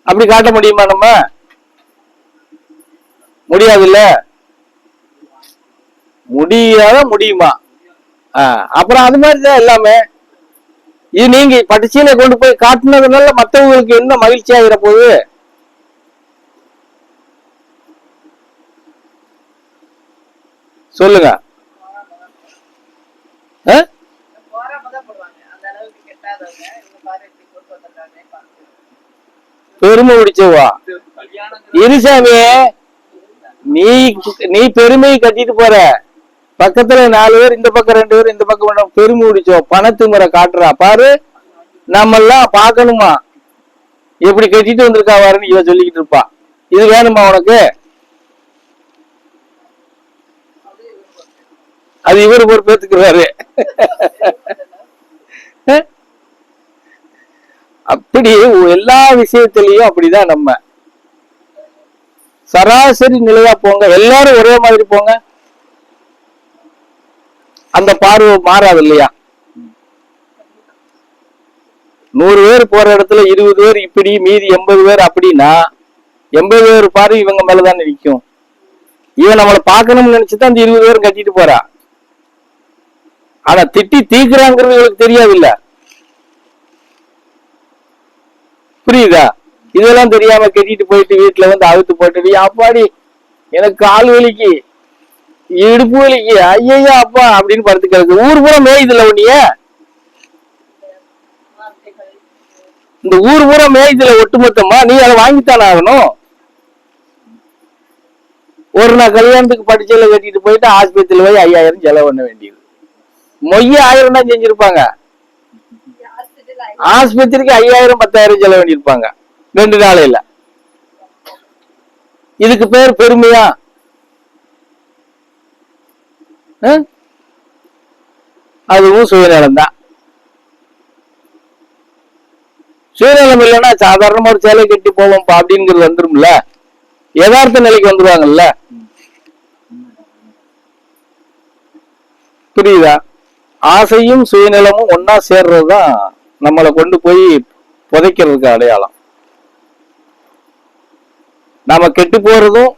அப்படி காட்ட முடியுமா? நம்ம முடியாதுல்ல. முடியுமா? அப்புறம் அது மாதிரிதான் எல்லாமே. இது நீங்க பட்டுச்சீனை கொண்டு போய் காட்டுனதுனால மற்றவங்களுக்கு என்ன மகிழ்ச்சி ஆகிற போது? சொல்லுங்க. பெருமை பிடிச்சவா இருசாமி? நீ பெருமையை கட்டிட்டு போற, பக்கத்துல 4 பேர், இந்த பக்கம் 2 பேர், இந்த பக்கம் பெருமை பிடிச்சோம், பணத்து முறை காட்டுறா பாரு. நம்ம எல்லாம் பாக்கணுமா எப்படி கட்டிட்டு வந்திருக்கா வாருன்னு இவ சொல்லிக்கிட்டு இருப்பா. இது வேணுமா உனக்கு? அது இவரு பொறுப்பேற்றுக்கிறாரு. அப்படி எல்லா விஷயத்திலையும் அப்படிதான். நம்ம சராசரி நிலையா போங்க, எல்லாரும் ஒரே மாதிரி போங்க, அந்த பார்வை மாறாது இல்லையா? 100 பேர் போற இடத்துல 20 பேர் இப்படி, மீதி 80 பேர் அப்படின்னா 80 பேர் பார்வை இவங்க மேலதான் நிற்கும். இவன் நம்மளை பார்க்கணும்னு நினைச்சுதான் அந்த 20 பேரும் கட்டிட்டு போறா. ஆனா திட்டி தீக்குறாங்கிறது இவளுக்கு தெரியாது இல்ல. புரியுதா? இதெல்லாம் தெரியாம கட்டிட்டு போயிட்டு வீட்டுல வந்து அவுத்து போட்டு, அப்பாடி எனக்கு கால் வலிக்கு, இடுப்பு வலிக்கு, ஐயா அப்பா அப்படின்னு படுத்து கிடக்கு. ஊர் பூரா மேய்துல உன்னிய, இந்த ஊர் பூரா மேய்துல ஒட்டுமொத்தமா. நீ அதை வாங்கித்தானே ஆகணும். ஒரு நாள் கல்யாணத்துக்கு படிச்சல கட்டிட்டு போயிட்டு ஆஸ்பத்திரியில போய் 5000 செலவு பண்ண வேண்டியது. மொய்ய 1000 தான் செஞ்சிருப்பாங்க, ஆஸ்பத்திரிக்கு 5000 10,000 செலவு பண்ணிருப்பாங்க 2 நாளையில. இதுக்கு பேர் பெருமையா? அதுவும் சுயநலம் தான். சுயநலம் இல்லைன்னா சாதாரணமா ஒரு சேலை கட்டி போவோம்ப்பா அப்படிங்கிறது வந்துரும்ல, யதார்த்த நிலைக்கு வந்துருவாங்கல்ல. புரியுதா? ஆசையும் சுயநலமும் ஒன்னா சேர்றதுதான் நம்மளை கொண்டு போய் புதைக்கிறதுக்கு அடையாளம். நாம கெட்டு போறதும்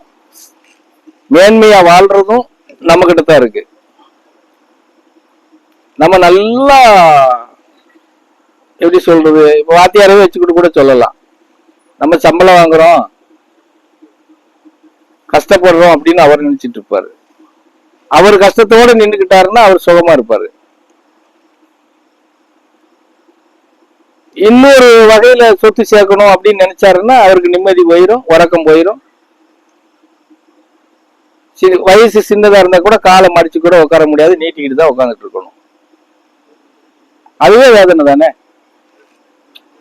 மேன்மையா வாழ்றதும் நம்ம கிட்டதான் இருக்கு. நம்ம நல்லா எப்படி சொல்றது, இப்ப வாத்தியாரவே வச்சுக்கிட்டு கூட சொல்லலாம், நம்ம சம்பளம் வாங்குறோம், கஷ்டப்படுறோம் அப்படின்னு அவர் நினைச்சிட்டு இருப்பாரு. அவர் கஷ்டத்தோட நின்றுகிட்டாருன்னா அவர் சுகமா இருப்பாரு. இன்னொரு வகையில சொத்து சேர்க்கணும் அப்படின்னு நினைச்சாருன்னா அவருக்கு நிம்மதி போயிடும், உறக்கம் போயிடும். வயசு சின்னதா இருந்தா கூட காலை மடிச்சு கூட உட்கார முடியாது, நீட்டிக்கிட்டு தான் உட்காந்துட்டு இருக்கணும். அதுவே வேதனை தானே.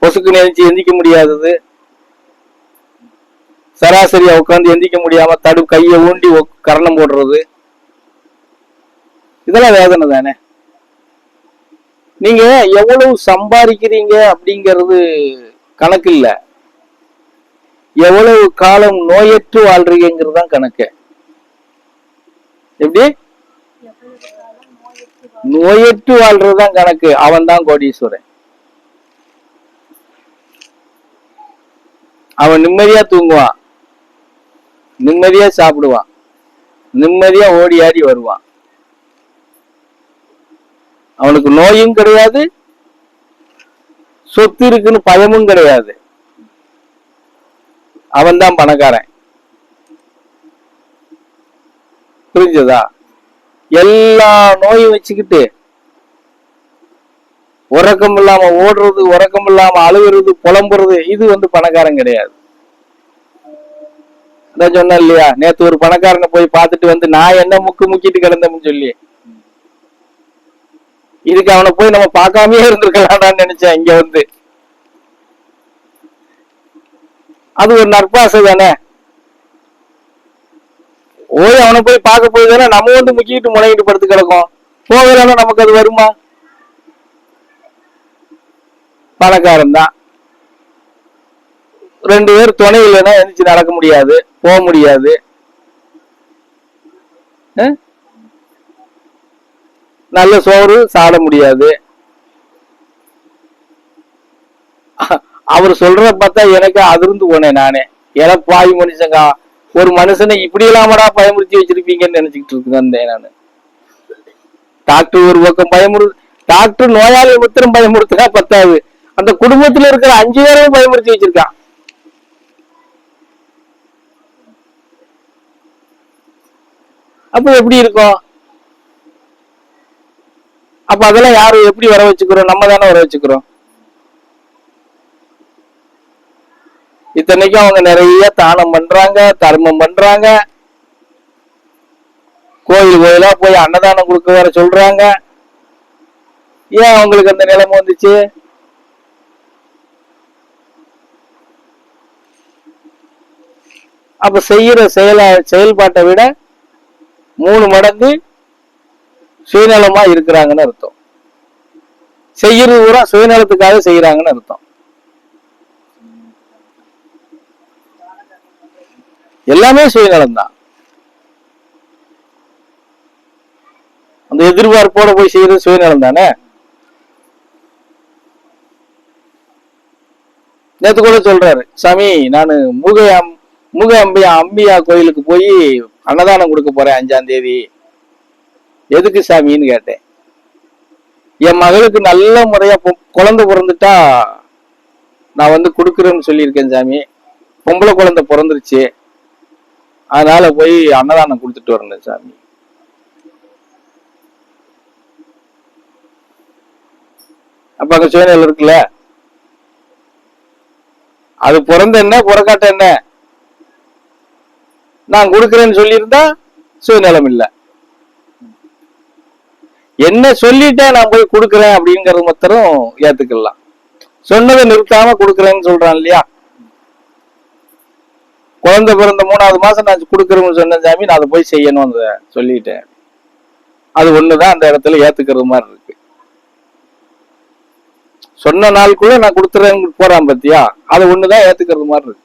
பொசுக்கு நினைச்சு எந்திக்க முடியாதது, சராசரியா உட்காந்து எந்திக்க முடியாம கையை ஊண்டி கரணம் போடுறது, இதெல்லாம் வேதனை தானே. நீங்க எவ்வளவு சம்பாதிக்கிறீங்க அப்படிங்கிறது கணக்கு இல்ல, எவ்வளவு காலம் நோயற்று வாழ்றீங்கிறது தான் கணக்கு. எப்படி நோயற்று வாழ்றதுதான் கணக்கு. அவன் தான் கோடீஸ்வரன். அவன் நிம்மதியா தூங்குவான், நிம்மதியா சாப்பிடுவான், நிம்மதியா ஓடி ஆடி வருவான். அவனுக்கு நோயும் கிடையாது, சொத்து இருக்குன்னு பயமும் கிடையாது. அவன் தான் பணக்காரன். புரிஞ்சதா? எல்லா நோயும் வச்சுக்கிட்டு உறக்கம் இல்லாம ஓடுறது, உறக்கம் இல்லாம அழுகுறது, புலம்புறது, இது பணக்காரன் கிடையாது. அதான் சொன்ன இல்லையா, நேத்து ஒரு பணக்காரனை போய் பார்த்துட்டு வந்து நான் என்ன முக்கிட்டு கிடந்தேன்னு சொல்லி, இதுக்கு அவனை போய் நம்ம பார்க்காமே இருந்திருக்கலாம்டான்னு நினைச்சேன். இங்க வந்து அது ஒரு நற்பாசை தானே. ஓய் அவனை போய் பார்க்க போய் தானே நம்ம வந்து முக்கிட்டு முனைகிட்டு படுத்து கிடக்கும். போகலன்னா நமக்கு அது வருமா? பணக்காரன் தான். 2 பேர் துணை இல்லைன்னா எந்திரிச்சு நடக்க முடியாது, போக முடியாது. நல்ல சோறு சாட முடியாது. அவர் சொல்றத பார்த்தா எனக்கு அதிர்ந்து போனேன் நானே. ஏன்னா பாய் மனுஷங்க ஒரு மனுஷனை இப்படி இல்லாமடா பயமுறுத்தி வச்சிருப்பீங்கன்னு நினைச்சுக்கிட்டு இருந்தேன் நானு. டாக்டர் ஒரு பக்கம் டாக்டர் நோயாளி மாத்திரம் பயமுறுத்தினா பத்தாது, அந்த குடும்பத்துல இருக்கிற 5 பேரையும் பயமுறுத்தி வச்சிருக்கான். அப்ப எப்படி இருக்கும்? அப்ப அதெல்லாம் யாரு எப்படி வர வச்சுக்கிறோம்? நம்ம தானே வர வச்சுக்கிறோம். இத்தனைக்கும் அவங்க நிறைய தானம் பண்றாங்க, தர்மம் பண்றாங்க, கோயில் கோயிலா போய் அன்னதானம் கொடுக்க வர சொல்றாங்க. ஏன் அவங்களுக்கு அந்த நிலைமை வந்துச்சு? அப்ப செய்யற செயல்பாட்டை விட 3 மடங்கு சுயநலமா இருக்கிறாங்கன்னு அர்த்தம். செய்யறது பூரா சுயநலத்துக்காக செய்யறாங்கன்னு அர்த்தம். எல்லாமே சுயநலம் தான். அந்த எதிர்பார்ப்போட போய் செய்யறது சுயநலம் தானே. நேத்து கூட சொல்றாரு சாமி, நானு மூக அம்பியா கோயிலுக்கு போய் அன்னதானம் கொடுக்க போறேன் 5ஆம் தேதி. எதுக்கு சாமின்னு கேட்டேன். என் மகளுக்கு நல்ல முறையா குழந்தை பிறந்துட்டா நான் வந்து கொடுக்குறேன்னு சொல்லியிருக்கேன் சாமி. பொம்பளை குழந்தை பிறந்துருச்சு, அதனால போய் அன்னதானம் கொடுத்துட்டு வரணும் சாமி. அப்ப அங்க சுயநலம் இருக்குல்ல. அது பிறந்த என்ன புறக்காட்ட என்ன, நான் கொடுக்குறேன்னு சொல்லியிருந்தா சுயநலம் இல்லை. என்ன சொல்லிட்டேன் நான் போய் கொடுக்குறேன் அப்படிங்கறது மாத்திரம் ஏத்துக்கலாம். சொன்னதை நிறுத்தாம கொடுக்குறேன்னு சொல்றான் இல்லையா. குழந்தை பிறந்த 3வது மாசம் நான் கொடுக்குறேன்னு சொன்னேன் சாமி, நான் அதை போய் செய்யணும் அந்த சொல்லிட்டேன். அது ஒண்ணுதான் அந்த இடத்துல ஏத்துக்கிறது மாதிரி இருக்கு. சொன்ன நாளுக்குள்ள நான் கொடுத்துறேன்னு போறான் பத்தியா, அது ஒண்ணுதான் ஏத்துக்கிறது மாதிரி இருக்கு.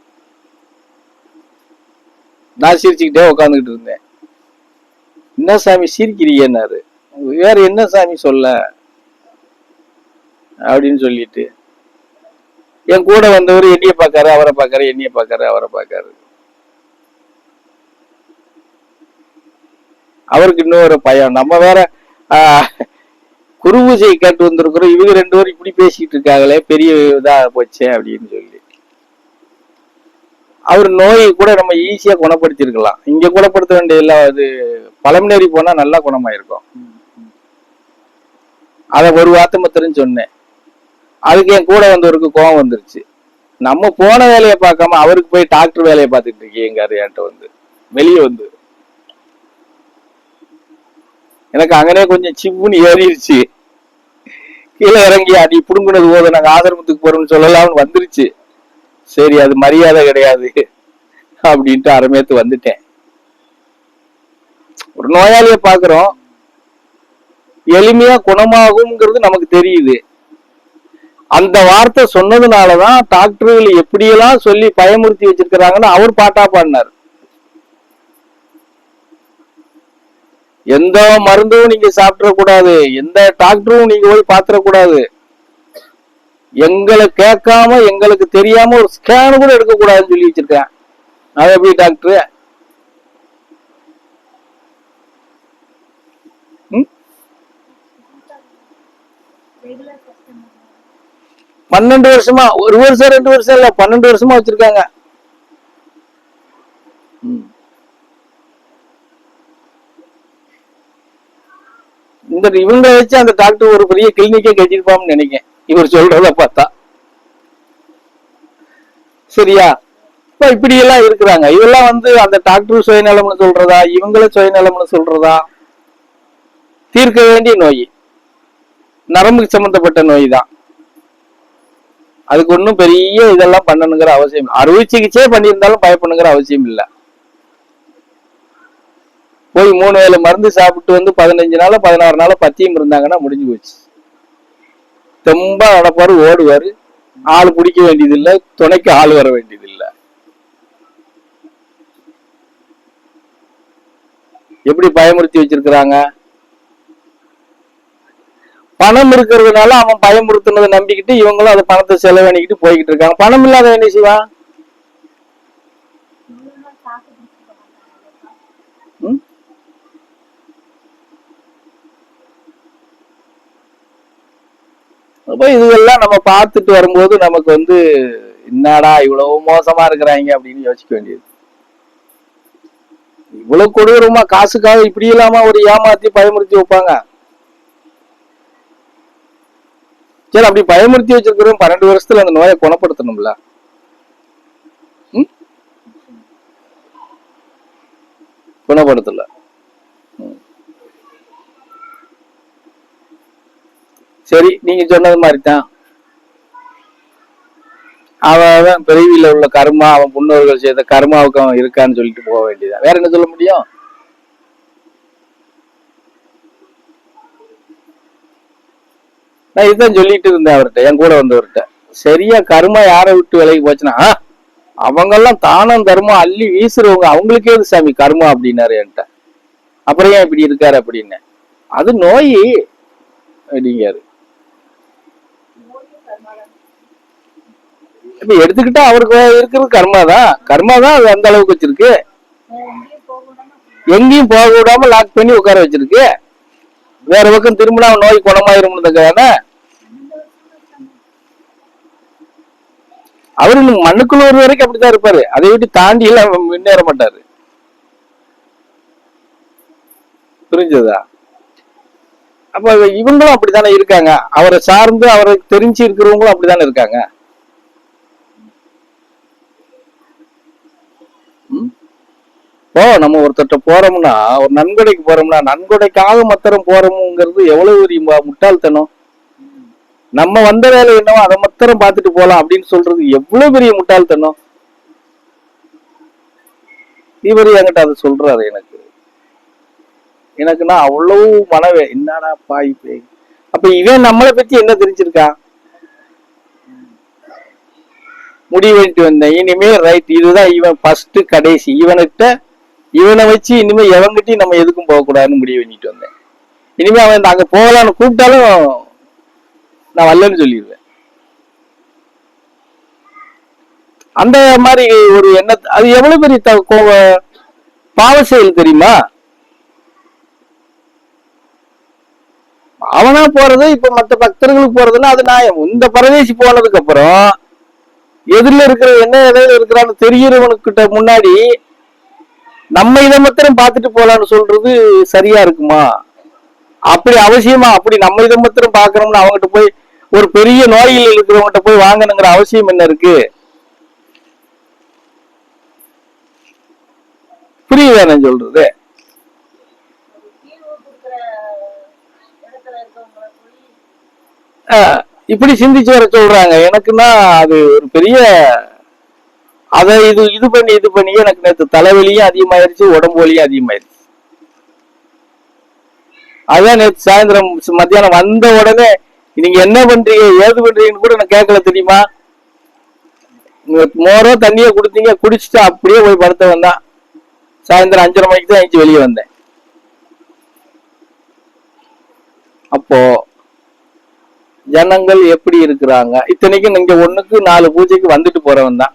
நான் சிரிச்சுக்கிட்டே உட்காந்துக்கிட்டு இருந்தேன். என்ன சாமி சிரிக்கிறீங்கன்னாரு. வேற என்ன சாமி சொல்ல அப்படின்னு சொல்லிட்டு என் கூட வந்தவர் என்னைய பாக்காரு, அவரை பாக்காரு, என்னைய பாக்காரு, அவரை பாக்காரு. அவருக்கு இன்னொரு பயம், நம்ம வேற குரு பூஜை கேட்டு வந்திருக்கிறோம், இவங்க 2 பேரும் இப்படி பேசிட்டு இருக்காங்களே, பெரிய இதா போச்சே அப்படின்னு சொல்லி. அவர் நோயை கூட நம்ம ஈஸியா குணப்படுத்திருக்கலாம். இங்க குணப்படுத்த வேண்டிய இல்ல, அது பழமநேரி போனா நல்லா குணமாயிருக்கும். அதை ஒரு வார்த்தை மாத்திரம் சொன்னேன். அதுக்கு என் கூட வந்தவருக்கு கோபம் வந்துருச்சு. நம்ம போன வேலையை பார்க்காம அவருக்கு போய் டாக்டர் வேலையை பார்த்துட்டு இருக்கீங்க என்கிட்ட வந்து வெளியே வந்து. எனக்கு அங்கனே கொஞ்சம் சிப்புன்னு ஏறிடுச்சு. கீழே இறங்கி அடி புடுங்குனது போதும், நாங்க ஆசிரமத்துக்கு போறோம்னு சொல்லலாம்னு வந்துருச்சு. சரி, அது மரியாதை கிடையாது அப்படின்ட்டு அரமேத்து வந்துட்டேன். ஒரு நோயாளிய பாக்குறோம், எளிமையா குணமாகும்ங்கிறது நமக்கு தெரியுது. அந்த வார்த்தை சொன்னதுனாலதான் டாக்டர்கள் எப்படியெல்லாம் சொல்லி பயமுறுத்தி வச்சிருக்கிறாங்கன்னு அவர் பாட்டா பாடினார். எந்த மருந்தும் நீங்க சாப்பிடக்கூடாது, எந்த டாக்டரும் நீங்க போய் பாத்திரக்கூடாது, எங்களை கேட்காம எங்களுக்கு தெரியாம ஒரு ஸ்கேன் கூட எடுக்கக்கூடாதுன்னு சொல்லி வச்சிருக்கேன். அது எப்படி டாக்டர்? 12 வருஷமா, 1 வருஷம் 2 வருஷம் இல்ல, 12 வருஷமா வச்சிருக்காங்க. இந்த இவங்க வச்சு அந்த டாக்டர் ஒரு பெரிய கிளினிக்கே கட்டிருப்பான்னு நினைக்கிறேன், இவர் சொல்றத பார்த்தா. சரியா? இப்ப இப்படி எல்லாம் இருக்கிறாங்க. இதெல்லாம் வந்து அந்த டாக்டர் சுயநலம்னு சொல்றதா, இவங்கள சுயநலம்னு சொல்றதா? தீர்க்க வேண்டிய நோய், நரம்புக்கு சம்பந்தப்பட்ட நோய் தான். அதுக்கு ஒன்றும் பெரிய இதெல்லாம் பண்ணணுங்கிற அவசியம், அறுவை சிகிச்சை பண்ணியிருந்தாலும் பயப்படணுங்கிற அவசியம் இல்லை. போய் 3 வேளை மருந்து சாப்பிட்டு வந்து 15 நாளோ 16 நாளோ பத்தியம் இருந்தாங்கன்னா முடிஞ்சு போச்சு. தெம்பா நடப்பாரு, ஓடுவாரு, ஆள் பிடிக்க வேண்டியது இல்லை, துணைக்கு ஆள் வர வேண்டியது இல்லை. எப்படி பயமுறுத்தி வச்சிருக்கிறாங்க. பணம் இருக்கிறதுனால அவன் பயமுறுத்துனதை நம்பிக்கிட்டு இவங்களும் அந்த பணத்தை செலவழிக்கிட்டு போய்கிட்டு இருக்காங்க. பணம் இல்லாத என்ன செய்வான்? அப்ப இதுவெல்லாம் நம்ம பார்த்துட்டு வரும்போது நமக்கு என்னடா இவ்வளவு மோசமா இருக்கிறாங்க அப்படின்னு யோசிக்க வேண்டியது. இவ்வளவு கொடூரமா காசுக்காக இப்படி இல்லாம ஒரு ஏமாத்தி பயமுறுத்தி வைப்பாங்க. சரி, அப்படி பயமுறுத்தி வச்சிருக்கிறோம் 12 வருஷத்துல அந்த நோயை குணப்படுத்தணும்ல. குணப்படுத்தல. சரி, நீங்க சொன்னது மாதிரிதான் அவன் பிறவியில உள்ள கர்மா, அவன் முன்னோர்கள் செய்த கர்மாவுக்கு அவன் இருக்கான்னு சொல்லிட்டு போக வேண்டியதான். வேற என்ன சொல்ல முடியும்? நான் இதுதான் சொல்லிட்டு இருந்தேன் அவர்கிட்ட, என் கூட வந்தவர்கிட்ட. சரியா கர்மா யாரை விட்டு விலைக்கு போச்சுன்னா, அவங்கெல்லாம் தானம் தர்மம் அள்ளி வீசுறவங்க, அவங்களுக்கே இது சாமி கர்மா அப்படின்னாரு என்கிட்ட. அப்புறம் ஏன் இப்படி இருக்காரு அப்படின்னு. அது நோய் அப்படிங்காரு. இப்ப எடுத்துக்கிட்டா அவருக்கு இருக்கிறது கர்மாதான் அது அந்த அளவுக்கு வச்சிருக்கு. எங்கேயும் போக விடாம லாக் பண்ணி உட்கார வச்சிருக்கு. வேற பக்கம் திரும்பினா நோய் குணமாயிரும்ன்றதுக்கான அவரு மண்ணுக்குள்ள ஒரு வரைக்கும் அப்படித்தான் இருப்பாரு. அதை விட்டு தாண்டி எல்லாம் முன்னேற மாட்டாரு. புரிஞ்சதா? அப்ப இவங்களும் அப்படித்தானே இருக்காங்க. அவரை சார்ந்து அவருக்கு தெரிஞ்சு இருக்கிறவங்களும் அப்படித்தானே இருக்காங்க. நம்ம ஒருத்தட்ட போறோம்னா, ஒரு நன்கொடைக்கு போறோம்னா, நன்கொடைக்காக மத்தரம் போறோம்ங்கிறது எவ்வளவு பெரிய முட்டாள்தனம். நம்ம வந்த வேலை என்னவோ அதை மத்தரம் பார்த்துட்டு போலாம் அப்படின்னு சொல்றது எவ்வளவு பெரிய முட்டாள்தனம். இவரு என்கிட்ட அதை சொல்றாரு. எனக்குன்னா அவ்வளவு மனவே என்னடா பாய்ப்பே. அப்ப இவன் நம்மளை பத்தி என்ன தெரிஞ்சிருக்கா? முடிவெட்டு வந்தேன், இனிமே ரைட் இதுதான் இவன் ஃபர்ஸ்ட் கடைசி, இவனை வச்சு இனிமே எவங்கிட்டையும் நம்ம எதுக்கும் போகக்கூடாதுன்னு முடிவு பண்ணிட்டு வந்தேன். இனிமே அவன் அங்க போகலான்னு கூப்பிட்டாலும் நான் வரலன்னு சொல்லிடுவேன். அந்த மாதிரி ஒரு எண்ணம், அது எவ்வளவு பெரிய பாவ செயல் தெரியுமா? அவனா போறது இப்ப மற்ற பக்தர்களுக்கு போறதுன்னா அது நியாயம். இந்த பரதேசி போனதுக்கு அப்புறம் எதிரில இருக்கிற என்ன எதிரில இருக்கிறான்னு தெரியறவனுக்கிட்ட முன்னாடி நம்ம இதை மாத்திரம் பார்த்துட்டு போலான்னு சொல்றது சரியா இருக்குமா? அப்படி அவசியமா? அப்படி நம்ம இதை மாத்திரம் பாக்குறோம்னு அவங்ககிட்ட போய் ஒரு பெரிய நோயில் இருக்கிறவங்ககிட்ட போய் வாங்கணுங்கிற அவசியம் என்ன இருக்கு? புரியுதா நான் சொல்றது? இப்படி சிந்திச்சு வர சொல்றாங்க. எனக்குன்னா அது ஒரு பெரிய அதை இது பண்ணி எனக்கு நேற்று தலைவலியும் அதிகமாயிருச்சு, உடம்பு வலியும் அதிகமாயிருச்சு. அதான் நேற்று சாயந்தரம் மத்தியானம் வந்த உடனே நீங்க என்ன பண்றீங்க ஏது பண்றீங்கன்னு கூட எனக்கு கேட்கல தெரியுமா? மோரோ தண்ணியோ குடுத்தீங்க, குடிச்சுட்டு அப்படியே போய் படுத்த வந்தான். சாயந்தரம் 5:30 மணிக்கு தான் எழுந்து வெளியே வந்தேன். அப்போ ஜனங்கள் எப்படி இருக்கிறாங்க? இத்தனைக்கும் நீங்க 1க்கு 4 பூஜைக்கு வந்துட்டு போறவன் தான்.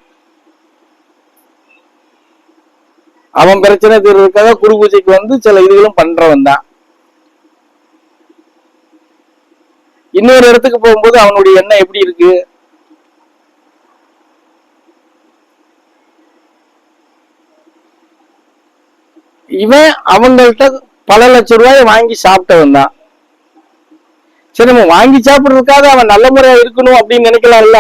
அவன் பிரச்சனை தீர்றதுக்காக குரு பூஜைக்கு வந்து சில இதுகளும் பண்றவன் தான். இன்னொரு இடத்துக்கு போகும்போது அவனுடைய எண்ணம் எப்படி இருக்கு? இவன் அவங்கள்ட்ட பல லட்சம் ரூபாய் வாங்கி சாப்பிட்டவன் தான். சரி, நம்ம வாங்கி சாப்பிடுறதுக்காக அவன் நல்ல முறையா இருக்கணும் அப்படின்னு நினைக்கலாம்ல.